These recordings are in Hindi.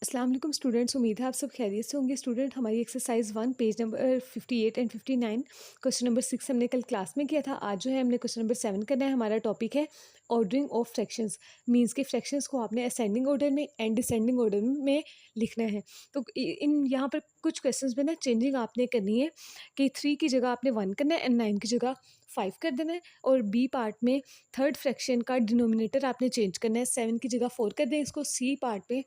अस्सलाम वालेकुम स्टूडेंट्स, उम्मीद है आप सब खैरियत से होंगे। स्टूडेंट, हमारी exercise 1 page number 58 and 59 question number 6 हमने कल क्लास में किया था। आज जो है हमने क्वेश्चन नंबर 7 करना है। हमारा टॉपिक है ऑर्डरिंग ऑफ फ्रैक्शंस। मींस के फ्रैक्शंस को आपने असेंडिंग ऑर्डर में एंड डिसेंडिंग ऑर्डर में लिखना है। तो इन यहाँ पर कुछ क्वेश्चंस में ना चेंजिंग आपने करनी है कि 3 की जगह आपने 1 करना है एंड 9 की जगह 5 कर देना है। और बी पार्ट में थर्ड फ्रैक्शन का डिनोमिनेटर आपने चेंज करना है। 7 की जगह 4 कर दें इसको। सी पार्ट पे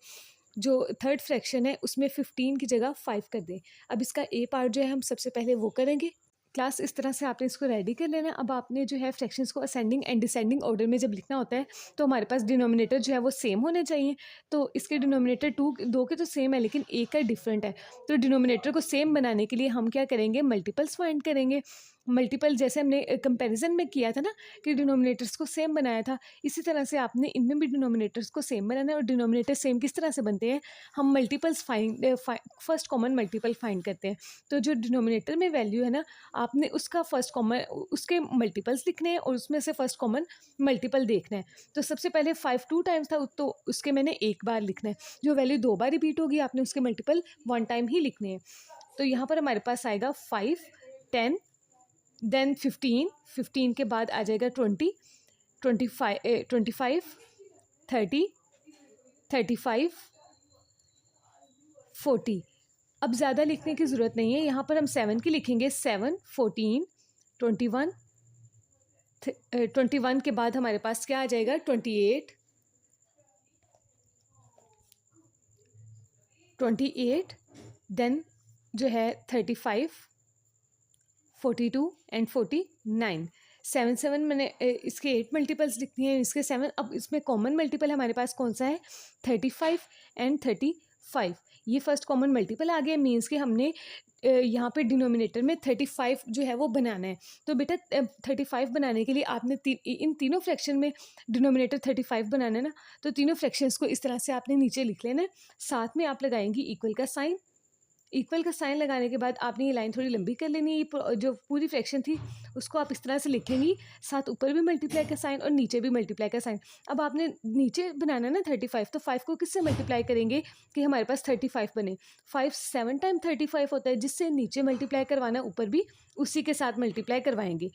जो थर्ड फ्रैक्शन है उसमें 15 की जगह 5 कर दें। अब इसका ए पार्ट जो है हम सबसे पहले वो करेंगे। क्लास इस तरह से आपने इसको रेडी कर लेना है। अब आपने जो है फ्रैक्शंस को असेंडिंग एंड डिसेंडिंग ऑर्डर में जब लिखना होता है तो हमारे पास डिनोमिनेटर जो है वो सेम होने चाहिए। तो इसके डिनोमिनेटर दो के तो सेम है लेकिन एक का डिफरेंट है। तो डिनोमिनेटर को सेम बनाने के लिए हम क्या करेंगे, मल्टीपल्स फाइंड करेंगे। मल्टीपल जैसे हमने कंपैरिजन में किया था ना कि डिनोमिनेटर्स को सेम बनाया था, इसी तरह से आपने इनमें भी डिनोमिनेटर्स को सेम बनाना है। और डिनोमिनेटर सेम किस तरह से बनते हैं, हम multiples first common multiple find करते हैं। तो जो डिनोमिनेटर में वैल्यू है ना, आपने उसका फर्स्ट कॉमन उसके मल्टीपल्स लिखने हैं और उसमें से फर्स्ट कॉमन मल्टीपल देखना है। तो सबसे पहले 5 2 टाइम्स था तो उसके मैंने एक बार लिखना है। जो वैल्यू 2 बार रिपीट होगी आपने उसके मल्टीपल 1 टाइम ही लिखने हैं। तो यहाँ पर हमारे पास आएगा 5 10 देन 15 के बाद आ जाएगा 20 25 30 35 40। अब ज़्यादा लिखने की ज़रूरत नहीं है, यहाँ पर हम 7 की लिखेंगे। 7 14 21 21 के बाद हमारे पास क्या आ जाएगा, 28 देन जो है 35 42 एंड 49। 7 7 मैंने इसके 8 मल्टीपल्स लिखनी है, इसके 7। अब इसमें कॉमन मल्टीपल हमारे पास कौन सा है, 35 एंड 35। ये फर्स्ट कॉमन मल्टीपल आ गया। मीन्स कि हमने यहाँ पे डिनोमिनेटर में 35 जो है वो बनाना है। तो बेटा 35 बनाने के लिए आपने इन तीनों फ्रैक्शन में डिनोमिनेटर 35 बनाना है ना। तो तीनों फ्रैक्शंस को इस तरह से आपने नीचे लिख लेना है। साथ में आप लगाएंगी इक्वल का साइन। इक्वल का साइन लगाने के बाद आपने ये लाइन थोड़ी लंबी कर लेनी है। ये जो पूरी फ्रैक्शन थी उसको आप इस तरह से लिखेंगी, साथ ऊपर भी मल्टीप्लाई का साइन और नीचे भी मल्टीप्लाई का साइन। अब आपने नीचे बनाना है ना 35, तो 5 को किससे मल्टीप्लाई करेंगे कि हमारे पास 35 बने। 5 7 टाइम 35 होता है, जिससे नीचे मल्टीप्लाई करवाना, ऊपर भी उसी के साथ मल्टीप्लाई करवाएंगे।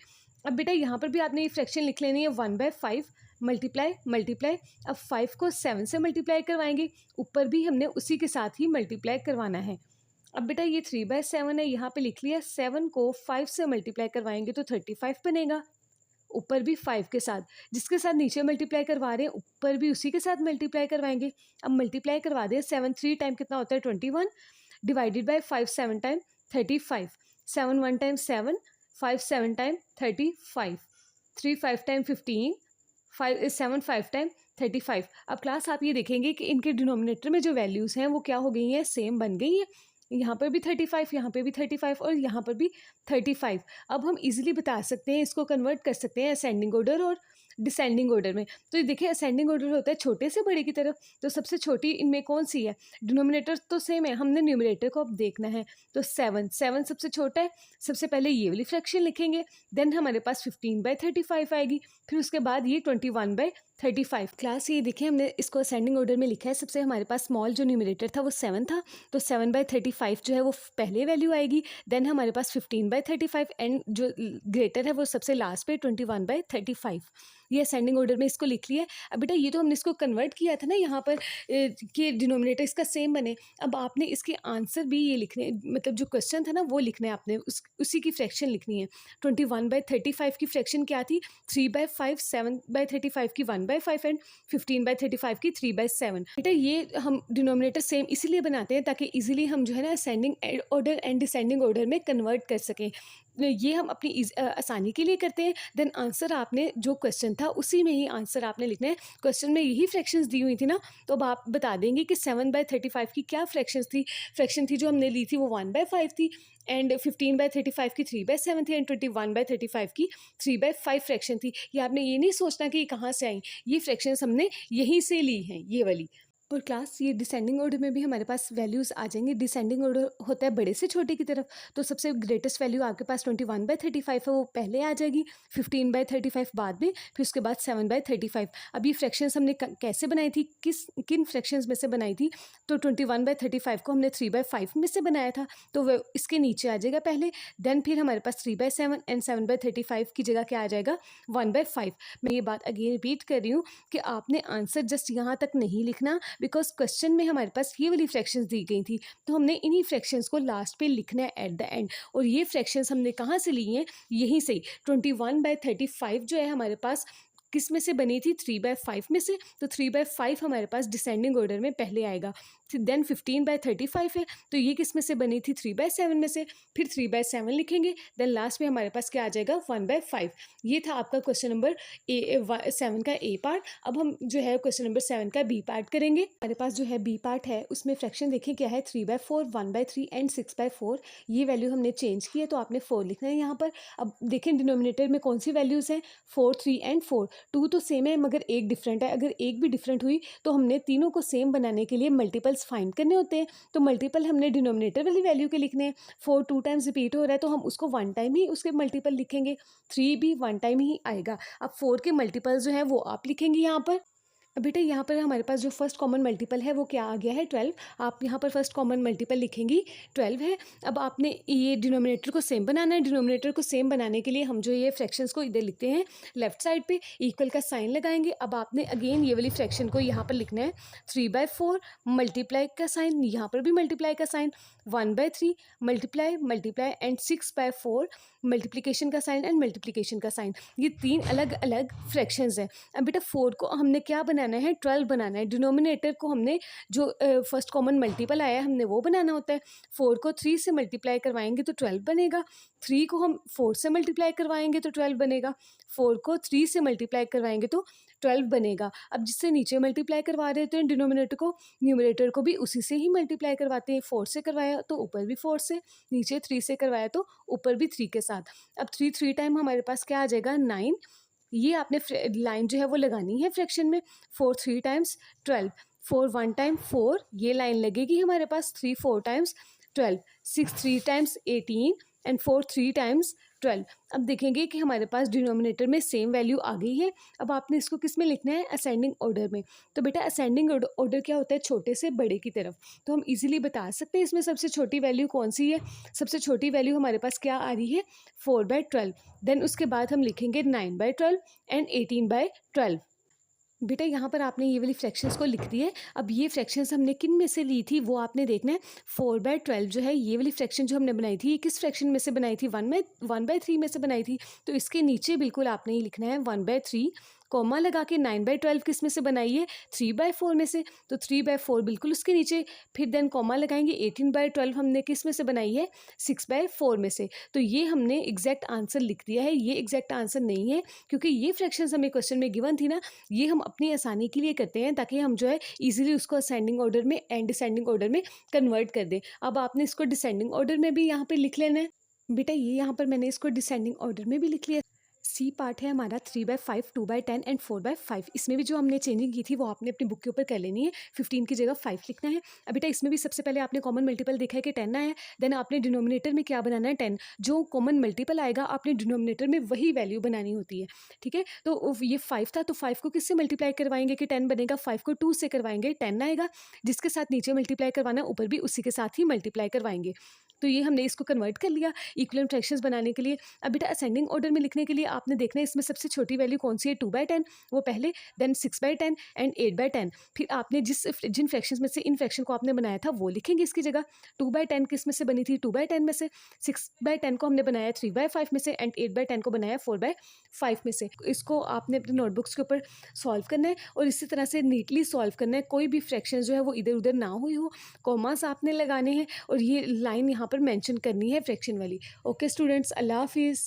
अब बेटा यहाँ पर भी आपने ये फ्रैक्शन लिख लेनी है 1/5 मल्टीप्लाई मल्टीप्लाई। अब 5 को 7 से मल्टीप्लाई करवाएंगे, ऊपर भी हमने उसी के साथ ही मल्टीप्लाई करवाना है। अब बेटा ये 3/7 है, यहाँ पे लिख लिया। 7 को 5 से मल्टीप्लाई करवाएंगे तो 35 बनेगा, ऊपर भी 5 के साथ। जिसके साथ नीचे मल्टीप्लाई करवा रहे हैं ऊपर भी उसी के साथ मल्टीप्लाई करवाएंगे। अब मल्टीप्लाई करवा दें। 7 3 टाइम कितना होता है, 21 divided by 5 7 time 35। 7 1 time 7, 5 7 time 35, 3 5 time 15, 5 7 5 time 35। अब क्लास आप ये देखेंगे कि इनके डिनोमिनेटर में जो वैल्यूज़ हैं वो क्या हो गई हैं, सेम बन गई हैं। यहाँ पर भी 35, यहाँ पे भी 35 और यहाँ पर भी 35। अब हम इजीली बता सकते हैं, इसको कन्वर्ट कर सकते हैं असेंडिंग ऑर्डर और डिसेंडिंग ऑर्डर में। तो ये देखिए असेंडिंग ऑर्डर होता है छोटे से बड़े की तरफ। तो सबसे छोटी इनमें कौन सी है, डिनोमिनेटर तो सेम है, हमने न्यूमरेटर को अब देखना है। तो 7 सबसे छोटा है। सबसे पहले ये वाली फ्रैक्शन लिखेंगे, देन हमारे पास 15/35 आएगी, फिर उसके बाद ये 21/35। क्लास ये देखिए हमने इसको असेंडिंग ऑर्डर में लिखा है। सबसे हमारे पास स्मॉल जो न्यूमरेटर था वो 7 था, तो 7/35 जो है वो पहले वैल्यू आएगी। देन हमारे पास 15/35 एंड जो ग्रेटर है वो सबसे लास्ट पे 21/35। ये असेंडिंग ऑर्डर में इसको लिख लिया। अब बेटा ये तो हमने इसको कन्वर्ट किया था ना यहाँ पर कि डिनोमिनेटर इसका सेम बने। अब आपने इसके आंसर भी ये लिखने, मतलब जो क्वेश्चन था ना वो लिखना है आपने, उसी की फ्रैक्शन लिखनी है। 21/35 की फ्रैक्शन क्या थी, 3/5, 7/35 की 1/5 एंड 15/35 की 3/7। बेटा ये हम डिनोमिनेटर सेम इसीलिए बनाते हैं ताकि इजीली हम जो है ना ascending order and descending order में कन्वर्ट कर सकें। ये हम अपनी आसानी के लिए करते हैं। देन आंसर आपने जो क्वेश्चन था उसी में ही आंसर आपने लिखना है। क्वेश्चन में यही फ्रैक्शंस दी हुई थी ना, तो अब आप बता देंगे कि 7/35 की क्या फ्रैक्शन थी जो हमने ली थी वो 1/5 थी, एंड 15/35 की 3/7 थी, एंड 21/35 की 3/5 फ्रैक्शन थी। ये आपने ये नहीं सोचना कि ये कहाँ से आई, ये फ्रैक्शंस हमने यहीं से ली हैं, ये वाली। और क्लास ये डिसेंडिंग ऑर्डर में भी हमारे पास वैल्यूज़ आ जाएंगे। डिसेंडिंग ऑर्डर होता है बड़े से छोटे की तरफ, तो सबसे ग्रेटेस्ट वैल्यू आपके पास 21/35 है, वो पहले आ जाएगी, 15/35 बाद में, फिर उसके बाद 7/35। अब ये फ्रैक्शंस हमने कैसे बनाई थी, किन फ्रैक्शंस में से बनाई थी, तो 21/35 को हमने 3/5 में से बनाया था, तो वह इसके नीचे आ जाएगा पहले, देन फिर हमारे पास 3/7 एंड 7/35 की जगह क्या आ जाएगा, 1/5। मैं ये बात अगेन रिपीट कर रही हूँ कि आपने आंसर जस्ट यहाँ तक नहीं लिखना, बिकॉज क्वेश्चन में हमारे पास ये वाली फ्रैक्शंस दी गई थी, तो हमने इन्हीं फ्रैक्शंस को लास्ट पे लिखना है एट द एंड। और ये फ्रैक्शंस हमने कहाँ से ली हैं, यहीं से 21/35 जो है हमारे पास किस में से बनी थी, 3/5 में से, तो 3/5 हमारे पास डिसेंडिंग ऑर्डर में पहले आएगा। देन 15/35 है, तो ये किस में से बनी थी, 3/7 में से, फिर 3/7 लिखेंगे, देन लास्ट में हमारे पास क्या आ जाएगा, 1/5। ये था आपका क्वेश्चन नंबर 7 का ए पार्ट। अब हम जो है क्वेश्चन नंबर 7 का बी पार्ट करेंगे। हमारे पास जो है बी पार्ट है उसमें फ्रैक्शन देखें क्या है, 3/4, 1/3 एंड 6/4। ये वैल्यू हमने चेंज की है, तो आपने 4 लिखना है यहाँ पर। अब देखें डिनोमिनेटर में कौन सी वैल्यूज़ हैं, 4, 3 एंड 4। 2 तो सेम है मगर एक डिफरेंट है, अगर एक भी डिफरेंट हुई तो हमने तीनों को सेम बनाने के लिए मल्टीपल्स फाइंड करने होते हैं, तो मल्टीपल हमने डिनोमिनेटर वाली वैल्यू के लिखने हैं। 4 2 टाइम्स रिपीट हो रहा है, तो हम उसको 1 टाइम ही उसके मल्टीपल लिखेंगे। 3 भी 1 टाइम ही आएगा। अब 4 के मल्टीपल जो है वो आप लिखेंगे यहाँ पर। अब बेटा यहाँ पर हमारे पास जो फर्स्ट कॉमन मल्टीपल है वो क्या आ गया है, 12। आप यहाँ पर फर्स्ट कॉमन मल्टीपल लिखेंगी, 12 है। अब आपने ये डिनोमिनेटर को सेम बनाना है। डिनोमिनेटर को सेम बनाने के लिए हम जो ये फ्रैक्शंस को इधर लिखते हैं, लेफ्ट साइड पे इक्वल का साइन लगाएंगे। अब आपने अगेन ये वाली फ्रैक्शन को यहाँ पर लिखना है, 3/4 मल्टीप्लाई का साइन, यहाँ पर भी मल्टीप्लाई का sign, 1/3 multiply multiply and 6/4 multiplication का साइन एंड मल्टीप्लिकेशन का साइन। ये 3 अलग अलग फ्रैक्शंस हैं। अब बेटा 4 को हमने क्या बनाना है, 12 बनाना है। डिनोमिनेटर को हमने जो फर्स्ट कॉमन मल्टीपल आया है हमने वो बनाना होता है। 4 को 3 से मल्टीप्लाई करवाएंगे तो 12 बनेगा। 3 को हम 4 से मल्टीप्लाई करवाएंगे तो 12 बनेगा। 4 को 3 से मल्टीप्लाई करवाएंगे तो 12 बनेगा। अब जिससे नीचे मल्टीप्लाई करवा रहे होते हैं डिनोमिनेटर को, न्यूमरेटर को भी उसी से ही मल्टीप्लाई करवाते हैं। 4 से करवाया तो ऊपर भी 4 से, नीचे 3 से करवाया तो ऊपर भी 3 के साथ। अब 3 टाइम हमारे पास क्या आ जाएगा, 9। ये आपने लाइन जो है वो लगानी है फ्रैक्शन में। 4 3 टाइम्स 12, 4 1 टाइम 4, ये लाइन लगेगी हमारे पास। 3 4 टाइम्स 12, 6 3 टाइम्स 18 एंड 4 3 टाइम्स 12। अब देखेंगे कि हमारे पास डिनोमिनेटर में सेम वैल्यू आ गई है। अब आपने इसको किस में लिखना है, असेंडिंग ऑर्डर में। तो बेटा असेंडिंग ऑर्डर क्या होता है, छोटे से बड़े की तरफ। तो हम इजीली बता सकते हैं इसमें सबसे छोटी वैल्यू कौन सी है। सबसे छोटी वैल्यू हमारे पास क्या आ रही है, 4/12। देन उसके बाद हम लिखेंगे 9/12 एंड 18/12। बेटा यहाँ पर आपने ये वाली फ्रैक्शंस को लिख दी है। अब ये फ्रैक्शंस हमने किन में से ली थी वो आपने देखना है। 4/12 जो है ये वाली फ्रैक्शन जो हमने बनाई थी, ये किस फ्रैक्शन में से बनाई थी, 1/3 में से बनाई थी। तो इसके नीचे बिल्कुल आपने ये लिखना है 1/3, कॉमा लगा के 9/12 किस में से बनाई है, 3/4 में से। तो 3/4 बिल्कुल उसके नीचे, फिर देन कॉमा लगाएंगे। 18/12 हमने किस में से बनाई है, 6/4 में से। तो ये हमने एग्जैक्ट आंसर लिख दिया है। ये एग्जैक्ट आंसर नहीं है, क्योंकि ये फ्रैक्शंस हमें क्वेश्चन में गिवन थी ना, ये हम अपनी आसानी के लिए करते हैं ताकि हम जो है इजीली उसको असेंडिंग ऑर्डर में एंड डिसेंडिंग ऑर्डर में कन्वर्ट कर दें। अब आपने इसको डिसेंडिंग ऑर्डर में भी यहाँ पे लिख लेना है। बेटा ये यहाँ पर मैंने इसको डिसेंडिंग ऑर्डर में भी लिख लिया। सी पार्ट है हमारा 3/5, 2/10 एंड 4/5। इसमें भी जो हमने चेंजिंग की थी वो आपने अपनी बुक के ऊपर कर लेनी है। 15 की जगह 5 लिखना है। अब बेटा इसमें भी सबसे पहले आपने कॉमन मल्टीपल देखा है कि 10 आया है। देन आपने डिनोमिनेटर में क्या बनाना है, 10। जो कॉमन मल्टीपल आएगा आपने डिनोमिनेटर में वही वैल्यू बनानी होती है, ठीक है। तो ये 5 था, तो 5 को किससे मल्टीप्लाई करवाएंगे कि 10 बनेगा, 5 को 2 से करवाएंगे 10 आएगा। जिसके साथ नीचे मल्टीप्लाई करवाना ऊपर भी उसी के साथ ही मल्टीप्लाई करवाएंगे। तो ये हमने इसको कन्वर्ट कर लिया इक्विवेलेंट फ्रैक्शंस बनाने के लिए। अब बेटा असेंडिंग ऑर्डर में लिखने के लिए आपने देखना है इसमें सबसे छोटी वैल्यू कौन सी है, 2/10 वो पहले, देन 6/10 एंड 8/10। फिर आपने जिन फ्रैक्शंस में से इन फ्रैक्शन को आपने बनाया था वो लिखेंगे इसकी जगह। 2/10 किस में से बनी थी, 2/10 में से। 6/10 को हमने बनाया 3/5 में से, एंड 8/10 को बनाया 4/5 में से। इसको आपने अपने नोटबुक्स के ऊपर सॉल्व करना है और इसी तरह से नीटली सॉल्व करना है। कोई भी फ्रैक्शन जो है वो इधर उधर ना हुई हो, कॉमास आपने लगाने हैं और ये लाइन यहाँ पर मेंशन करनी है फ्रैक्शन वाली। ओके स्टूडेंट्स, अल्लाह हाफिज़।